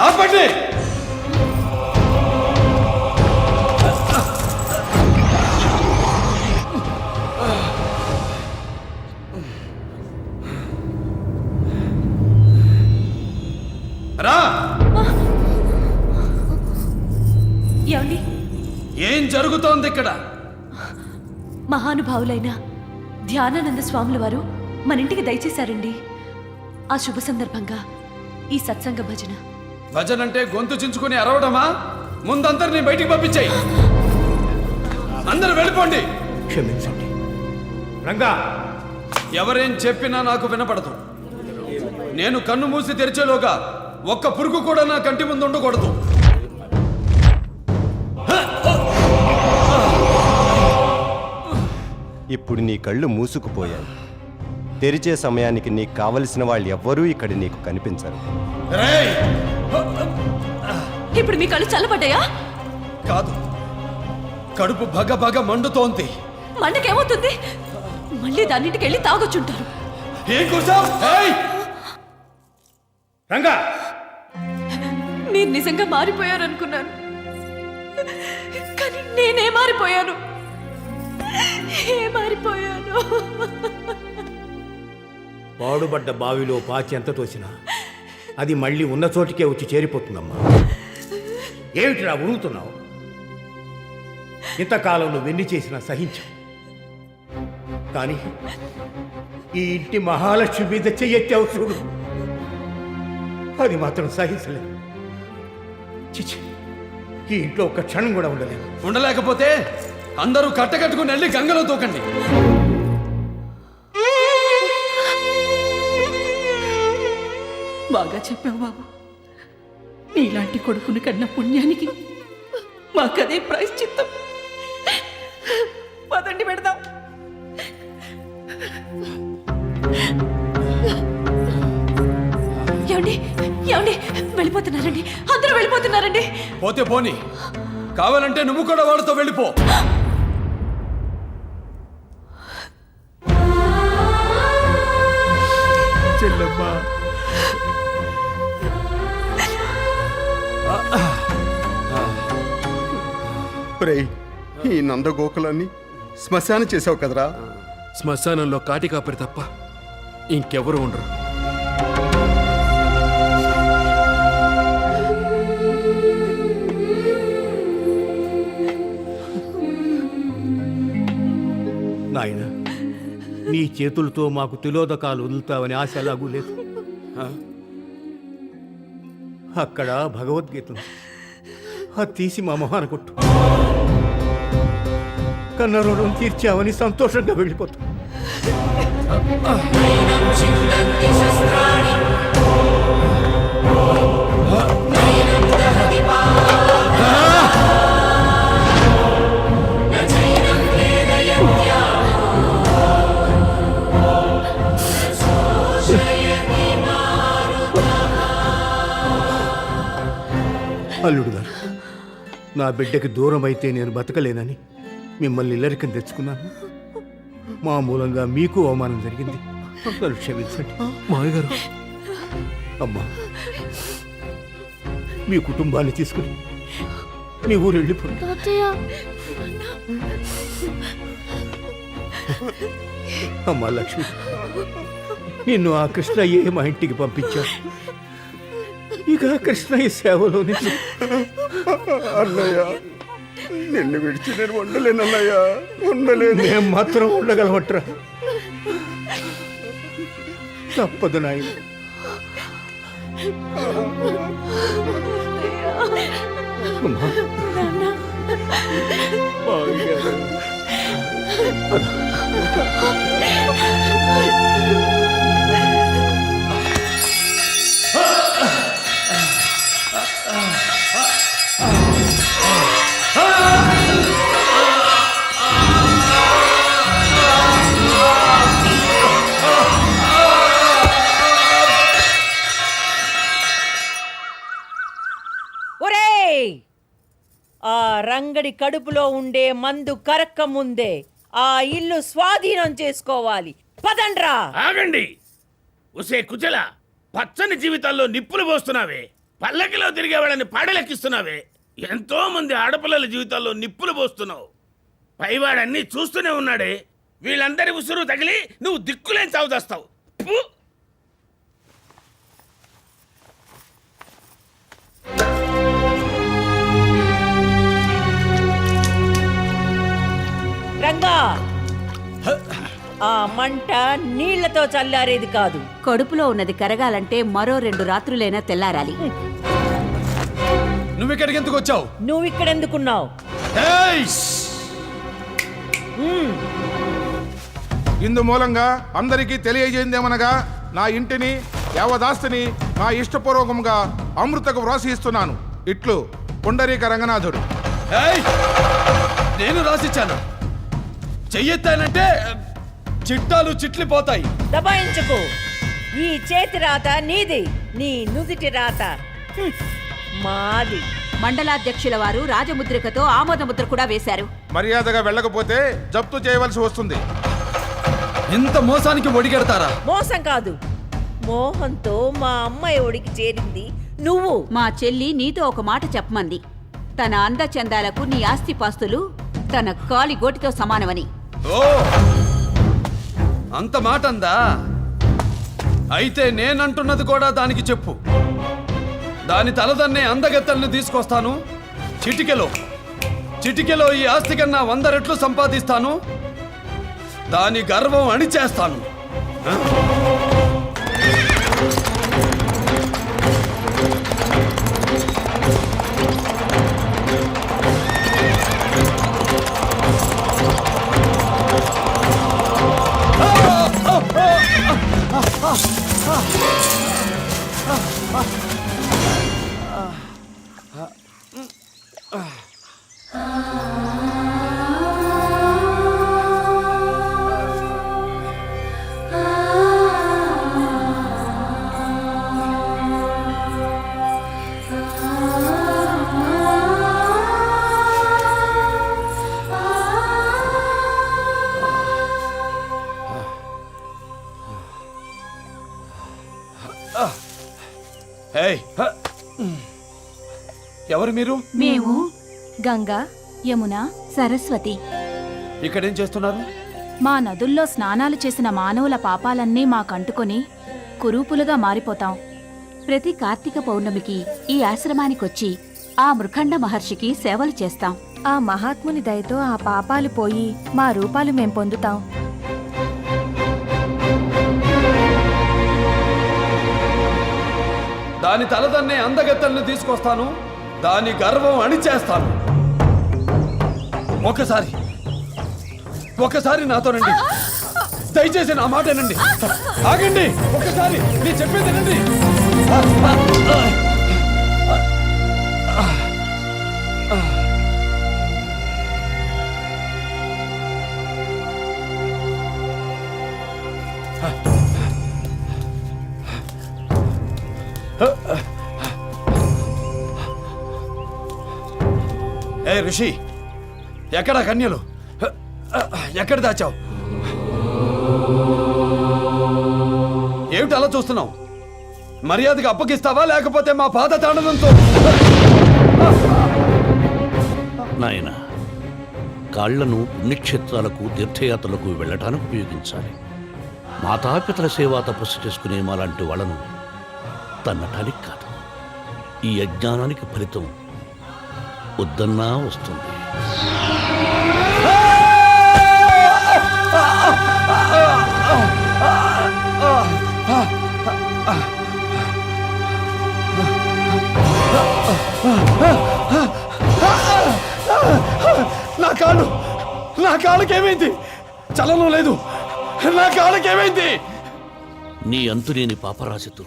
ఆపండి. రా. ఏమండి? ఏం జరుగుతోంది ఇక్కడ? మహానుభావులైన ధ్యానానంద స్వాముల వారు మన ఇంటికి దయచేశారండి. ఆ శుభ సందర్భంగా ఈ సత్సంగ భజన. భజన అంటే గొంతు చించుకుని అరవడమా? ముందందరినీ బయటికి పంపించాయి. అందరూ వెళ్ళిపోండి. క్షమించండి రంగా. ఎవరేం చెప్పినా నాకు వినపడదు. నేను కన్ను మూసి తెరిచేలోగా ఒక్క పురుగు కూడా నా కంటి ముందు ఉండకూడదు. ఇప్పుడు నీ కళ్ళు మూసుకుపోయాయి. తెరిచే సమయానికి నీకు కావలసిన వాళ్ళు ఎవ్వరూ ఇక్కడ నీకు కనిపించరు. రేయ్! ఇప్పుడు మీ కళ్ళు చల్లబడ్డాయా? కాదు, కడుపు భగ భగ మండుతోంది. మండకేమవుతుంది? మళ్ళీ దాన్నింటికి వెళ్ళి తాగొచ్చుంటారు. ఏం కూర్చో? రంగా, మీరు నిజంగా మారిపోయారనుకున్నాను, కానీ నేనే మారిపోయాను. పాడుబడ్డ బావిలో పాచి ఎంత తోసినా అది మళ్ళీ ఉన్న చోటికే వచ్చి చేరిపోతుందమ్మా. ఏమిటిరా ఉరుగుతున్నావు? ఇంతకాలం నువ్వెన్ని చేసినా సహించావు, కానీ ఈ ఇంటి మహాలక్ష్మి మీద చెయ్యెత్తావు చూడు, అది మాత్రం సహించలేదు. చిచి, ఈ ఇంట్లో ఒక్క క్షణం కూడా ఉండలేదు. ఉండలేకపోతే అందరూ కట్టకట్టుకుని వెళ్ళి గంగలో తూకండి. బాగా చెప్పావు బాబు. నీలాంటి కొడుకుని కన్న పుణ్యానికి మాకదే ప్రాయశ్చిత్తం. పదండి పెడదాం. ఏమండి? ఏమండి? వెళ్ళిపోతున్నారండి, అందరూ వెళ్ళిపోతున్నారండి. పోతే పోని, కావాలంటే నువ్వు కూడా వాళ్ళతో వెళ్ళిపో. చెల్లమ్మా, ఈ నందగోకులాన్ని శ్మశానం చేసావు కదరా. శ్మశానంలో కాటి కాపరి తప్ప ఇంకెవరు ఉండరు. నాయన, నీ చేతులతో మాకు తిలోదకాలు వదులుతావని ఆశ ఎలాగూ లేదు. అక్కడ భగవద్గీతను అది తీసి మా మొహాన కొట్టు. కన్న రుణం తీర్చావని సంతోషంగా వెళ్ళిపోతాం. అల్లుడు గారు, నా బిడ్డకి దూరం అయితే నేను బతకలేనని మిమ్మల్ని ఇల్లరికం తెచ్చుకున్నాను. మా మూలంగా మీకు అవమానం జరిగింది, నన్ను క్షమించండి. మాయగారు, అమ్మా, మీ కుటుంబాన్ని తీసుకుని మీ ఊరు వెళ్ళిపోండి. అమ్మా లక్ష్మి, నిన్ను ఆ కృష్ణయ్యే మా ఇంటికి పంపించాడు. ఇక కృష్ణయ్య సేవలోనే. అన్నయ్య, నిన్ను విడిచి నేను ఉండలేను అన్నయ్య, ఉండలేను. మేము మాత్రం ఉండగలమట్రా. తప్పదు నాయన. ఆ రంగడి కడుపులో ఉండే మందు కరక్క ముందే ఆ ఇల్లు స్వాధీనం చేసుకోవాలి. పదండ్రా. ఆగండి. ఉసే కుచల, పచ్చని జీవితాల్లో నిప్పులు పోస్తున్నావే. పల్లకిలో తిరిగే వాళ్ళని పాడలెక్కిస్తున్నావే. ఎంతో మంది ఆడపిల్లల జీవితాల్లో నిప్పులు పోస్తున్నావు. పైవాడన్నీ చూస్తూనే ఉన్నాడే. వీళ్ళందరి ఉసురు తగిలి నువ్వు దిక్కులేని చావు చేస్తావు. రంగా, ఆ మంట నీళ్లతో చల్లారేది కాదు. కడుపులో ఉన్నది కరగాలంటే మరో 2 రాత్రులైనా తెల్లారాలి. నువ్వు ఇక్కడికి ఎందుకు వచ్చావు? నువ్వు ఇక్కడెందుకున్నావు? ఏయ్! ఇందు మూలంగా అందరికీ తెలియజేయిందేమనగా నా ఇంటిని యావదాస్తిని నా ఇష్టపూర్వకంగా అమృతకు వ్రాసిస్తున్నాను. ఇట్లు పుండరీక రంగనాథుడు. ఏయ్! నేను రాసిచ్చాను. చెయ్యెత్తానంటే చిట్టాలు చిట్లిపోతాయి. దబాయించుకో. ఈ చేతి రాత నీది, నీ నుదిటి రాత మాది. మండలాధ్యక్షుల వారు రాజముద్రికతో ఆమోదముద్ర కూడా వేశారు. మర్యాదగా వెళ్ళకపోతే జప్తు చేయవలసి వస్తుంది. ఇంత మోసానికి ఒడిగెడతారా? మోసం కాదు, మోహంతో మా అమ్మాయి ఒడికి చేరింది నువ్వు. మా చెల్లి నీతో ఒక మాట చెప్పమంది. తన అందచందాలకు నీ ఆస్తిపాస్తులు తన కాలి గోటితో సమానమని. ఓ, అంత మాట అందా? అయితే నేనంటున్నది కూడా దానికి చెప్పు. దాని తలదన్నే అందగత్తల్ని తీసుకొస్తాను. చిటికెలో ఈ ఆస్తి కన్నా 100 రెట్లు సంపాదిస్తాను. దాని గర్వం అణిచేస్తాను. ఎవరు మీరు? మేము గంగా, యమున, సరస్వతి. ఇక్కడేం చేస్తున్నారు? మా నదుల్లో స్నానాలు చేసిన మానవుల పాపాలన్నీ మాకంటుకొని కురూపులుగా మారిపోతాం. ప్రతి కార్తీక పౌర్ణమికి ఈ ఆశ్రమానికొచ్చి ఆ మృఖండ మహర్షికి సేవలు చేస్తాం. ఆ మహాత్ముని దయతో ఆ పాపాలు పోయి మా రూపాలు మేం పొందుతాం. దాని తలదన్నే అందగత్తల్ని తీసుకొస్తాను. దాని గర్వం అణిచేస్తాను. ఒకసారి నాతోనండి. దయచేసి నా మాట వినండి. ఆగండి, ఒకసారి నేను చెప్పేది వినండి. ఏ ఋషి, ఎక్కడా కన్యలు? ఎక్కడ దాచావు? ఏమిటి అలా చూస్తున్నావు? మర్యాదగా అప్పగిస్తావా లేకపోతే మా పాద తాండనంతో? నాయన, కాళ్లను పుణ్యక్షేత్రాలకు తీర్థయాత్రలకు వెళ్ళటానికి ఉపయోగించాలి. మాతాపితల సేవా తపస్సు చేసుకునే మాలాంటి వాళ్ళను తన్నటానికి కాదు. ఈ అజ్ఞానానికి ఫలితం వద్దన్నా వస్తుంది. నా కాళ్ళకేమైంది? చలనం లేదు. నా కాళ్ళకేమైంది? నీ అంతులేని పాపరాశితో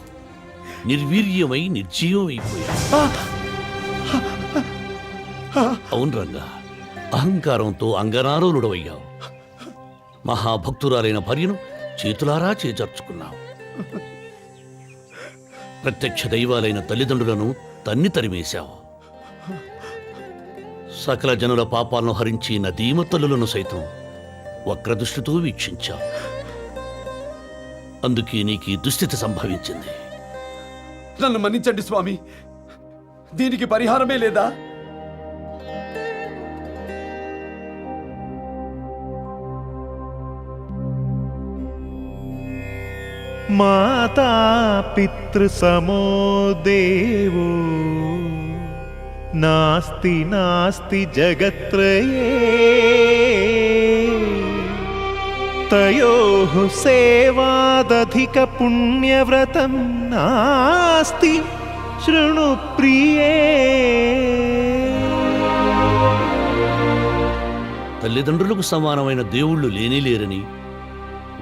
నిర్వీర్యమై నిర్జీవం అయిపోయా. అవును రంగా, అహంకారంతో అంగనారోలుడవయ్యావు. మహాభక్తురాలైన భార్యను చేతులారా చేజర్చుకున్నావు. ప్రత్యక్ష దైవాలైన తల్లిదండ్రులను తరిమేశావు. సకల జనుల పాపాలను హరించి నదీమతల్లులను సైతం వక్రదృష్టితో వీక్షించావు. అందుకే నీకు ఈ దుస్థితి సంభవించింది. నన్ను మన్నించండి స్వామి. దీనికి పరిహారమే లేదా? మాతా పితృసమో దేవో నాస్తి నాస్తి జగత్రయే తయోః సేవాదధిక పుణ్యవ్రతం నాస్తి శృణు ప్రియే. తల్లిదండ్రులకు సమానమైన దేవుళ్ళు లేనేలేరని,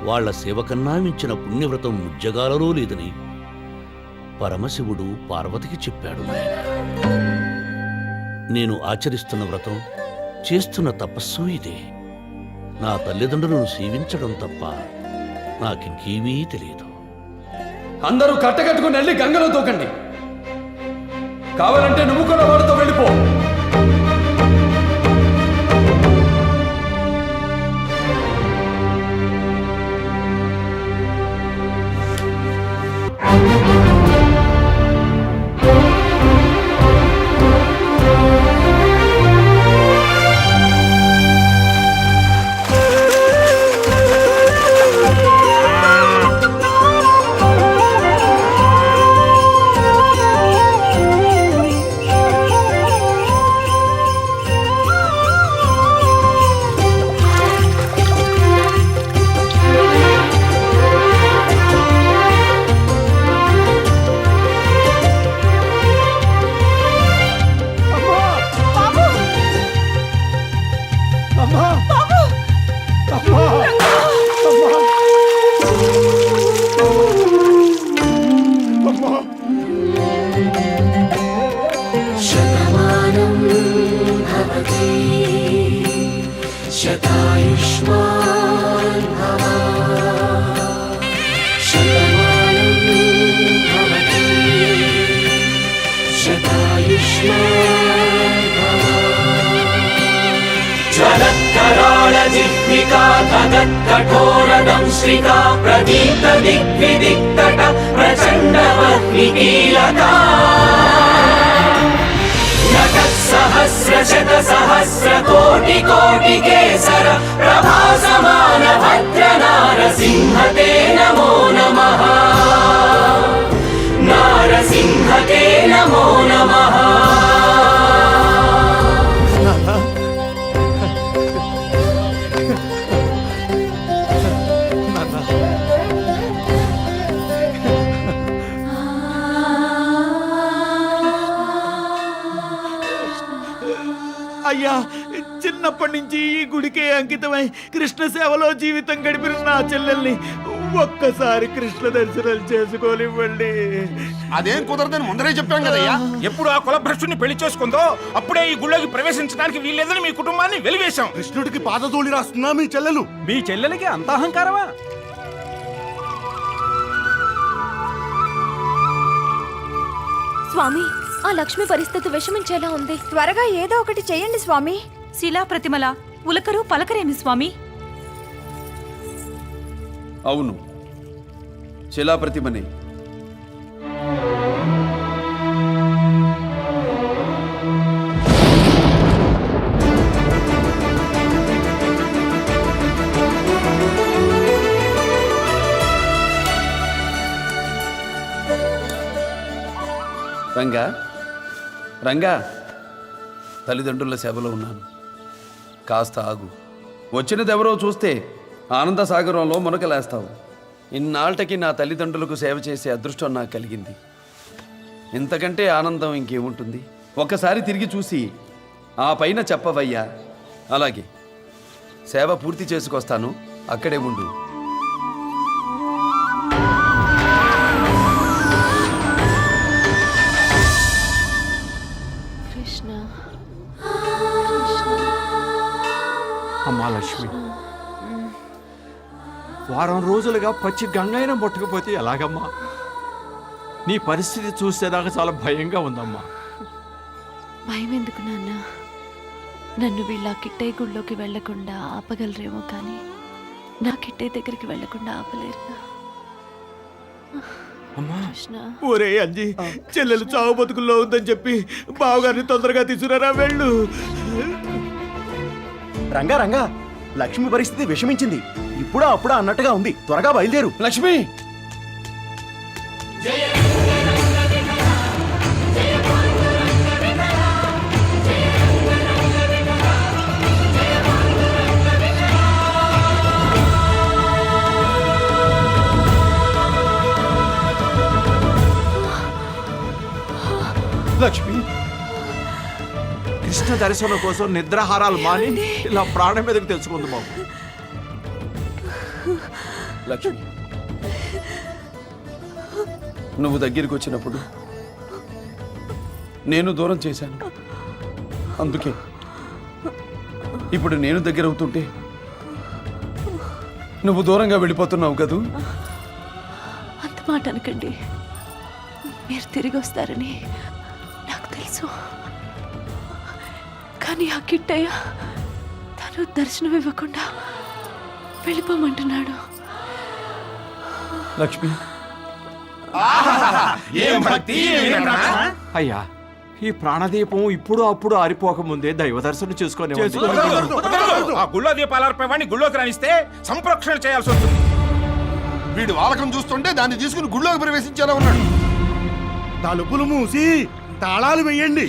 వాళ్ల సేవ కన్నా మించిన పుణ్యవ్రతం ముజ్జగాలలో లేదని పరమశివుడు పార్వతికి చెప్పాడు. నేను ఆచరిస్తున్న వ్రతం, చేస్తున్న తపస్సు ఇదే. నా తల్లిదండ్రులను సేవించడం తప్ప నాకింకేమీ తెలియదు. అందరూ కట్టకట్టుకుని వెళ్ళి గంగలో తోకండి. కావాలంటే నువ్వు కూడా వాడితో వెళ్ళిపో. कठोरदंश्रिका प्रदीप्त दिग्विदिक्तट प्रचण्डवह्निकीलका नटः सहस्रशत सहस्र कोटि कोटि केसर प्रभासमान भद्र नारसिंह ते नमो नमः. नारसिंह ते नमो नमः. అయ్యా, చిన్నప్పటి నుంచి ఈ గుడికే అంకితమై కృష్ణ సేవలో జీవితం గడిపిన నా చెల్లెల్ని ఒక్కసారి కృష్ణ దర్శనాలు చేసుకోనివ్వండి. అదేం కుదరదని ముందరే చెప్పాం కదయ్యా. ఎప్పుడు ఆ కులభ్రష్టుని పెళ్లి చేసుకుందో అప్పుడే ఈ గుళ్ళోకి ప్రవేశించడానికి వీల్లేదని మీ కుటుంబాన్ని వెలివేశాం. కృష్ణుడికి పాదధూళి రాస్తున్నా మీ చెల్లెలు. మీ చెల్లెలకి అంత అహంకారమా? స్వామి, ఆ లక్ష్మి పరిస్థితి విషమించేలా ఉంది. త్వరగా ఏదో ఒకటి చెయ్యండి స్వామి. శిలా ప్రతిమల ఉలకరు పలకరేమి స్వామి? అవును, శిలాప్రతిమనే. రంగా, రంగా, తల్లిదండ్రుల సేవలో ఉన్నాను, కాస్త ఆగు. వచ్చినదెవరో చూస్తే ఆనంద సాగరంలో మునకలేస్తావు. ఇన్నాళ్ళకి నా తల్లిదండ్రులకు సేవ చేసే అదృష్టం నాకు కలిగింది. ఇంతకంటే ఆనందం ఇంకేముంటుంది? ఒక్కసారి తిరిగి చూసి ఆ పైన చెప్పవయ్యా. అలాగే, సేవ పూర్తి చేసుకొస్తాను, అక్కడే ఉండు. కృష్ణ, అమ్మా లక్ష్మి, వారం రోజులుగా పచ్చి గంగైనా ముట్టకపోతే ఎలాగమ్మా? నీ పరిస్థితి చూసేదాకా చాలా భయంగా ఉందమ్మా. భయం ఎందుకు నాన్న? నన్ను వీళ్ళ కిట్టయ్య గుళ్ళోకి వెళ్లకుండా ఆపగలరేమో కానీ నా కిట్టయ్య దగ్గరికి వెళ్లకుండా ఆపలేరు. ఒరే అంజీ, చెల్లెలు చావు బతుకుల్లో ఉందని చెప్పి బావగారిని తొందరగా తీసుకురారా వెళ్ళు. రంగా రంగా, లక్ష్మి పరిస్థితి విషమించింది. ఇప్పుడా అప్పుడా అన్నట్టుగా ఉంది. త్వరగా బయలుదేరు. లక్ష్మి, లక్ష్మి, కృష్ణ దర్శనం కోసం నిద్రాహారాలు మాని ఇలా ప్రాణం మీదకి తెలుసుకుంది బాబు. లక్ష్మి, నువ్వు దగ్గరికి వచ్చినప్పుడు నేను దూరం చేశాను. అందుకే ఇప్పుడు నేను దగ్గర అవుతుంటే నువ్వు దూరంగా వెళ్ళిపోతున్నావు కదూ. అంత మాట అనకండి. మీరు తిరిగి వస్తారని నాకు తెలుసు. కానీ ఆ కిట్టయ్య తను దర్శనం ఇవ్వకుండా వెళ్ళిపోమంటున్నాడు. లక్ష్మి, అయ్యా, ఈ ప్రాణదీపం ఇప్పుడు అప్పుడు ఆరిపోకముందే దైవ దర్శనం చేసుకొని ఆ గుళ్ళో దీపాలర్పేవాడిని గుళ్ళోకి రానిస్తే సంప్రోక్షణ చేయాల్సి వస్తుంది. వీడు వాలకం చూస్తుంటే దాన్ని తీసుకుని గుళ్ళోకి ప్రవేశించేలా ఉన్నాడు. తలుపులు మూసి తాళాలు వేయండి.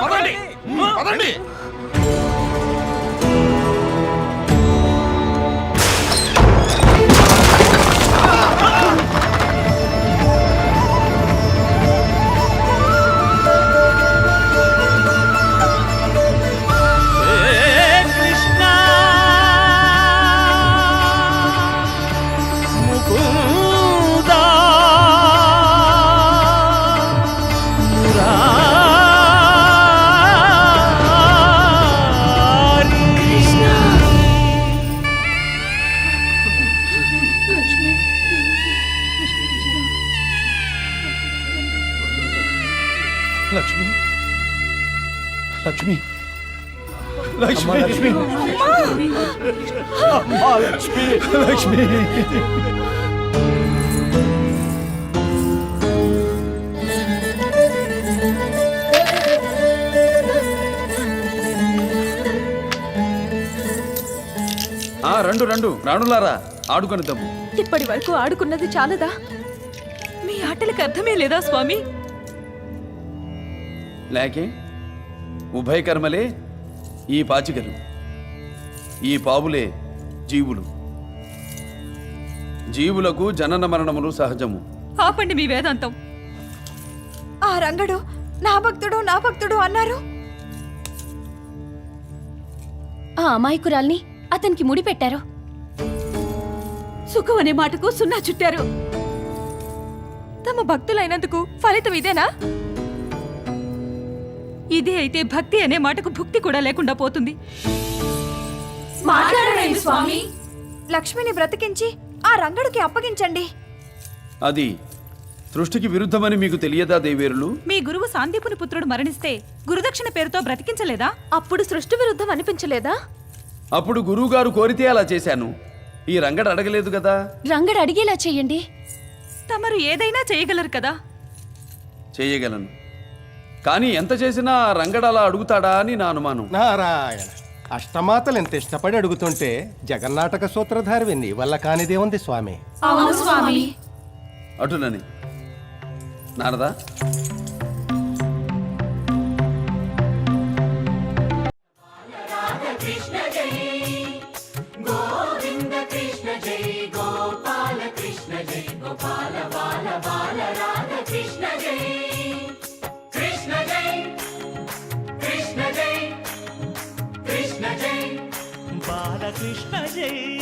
పదండి. పదండి. లక్ష్మి, లక్ష్మి, లక్ష్మి, లక్ష్మి, లక్ష్మి, లక్ష్మి. రండు రండు రాణులారా, ఆడుకొని తమ్ము. ఇప్పటి వరకు ఆడుకున్నది చాలదా? మీ ఆటలకు అర్థమే లేదా స్వామి? లేకే ఉభయ కర్మలే ఈ పాచికలు, ఈ పావులే జీవులు. జీవులకు జనన మరణములు సహజము. ఆపండి మీ వేదాంతం. ఆ రంగడు నా భక్తుడు అన్నారు. ఆ అమాయకురాల్ని అతనికి ముడి పెట్టారు. సుఖం అనే మాటకు సున్నా చుట్టారు. తమ భక్తులైనందుకు ఫలితం ఇదేనా? ఇదే అయితే భక్తి అనే మాటకు భుక్తి కూడా లేకుండా పోతుంది. మాట్లాడండి స్వామి. లక్ష్మిని బ్రతికించి ఆ రంగడికి అప్పగించండి. అది సృష్టికి విరుద్ధమని మీకు తెలియదా దేవేరులు? మీ గురువు సాందీపుని పుత్రుడు మరణిస్తే గురుదక్షిణ పేరుతో బ్రతికించలేదా? అప్పుడు సృష్టి విరుద్ధం అనిపించలేదా? అప్పుడు గురువుగారు కోరితే అలా చేశాను. ఈ రంగడు అడగలేదు కదా. రంగడు అడిగేలా చెయ్యండి. తమరు ఏదైనా చేయగలరు కదా. చేయగలను, కానీ ఎంత చేసినా రంగడు అలా అడుగుతాడా అని నా అనుమానం. నారాయణ, అష్టమాతలు ఎంత ఇష్టపడి అడుగుతుంటే జగన్నాటక సూత్రధారి నీ వల్ల కానిదేముంది స్వామి. అవును స్వామి. అటునని నారదా, బాలకృష్ణ జై.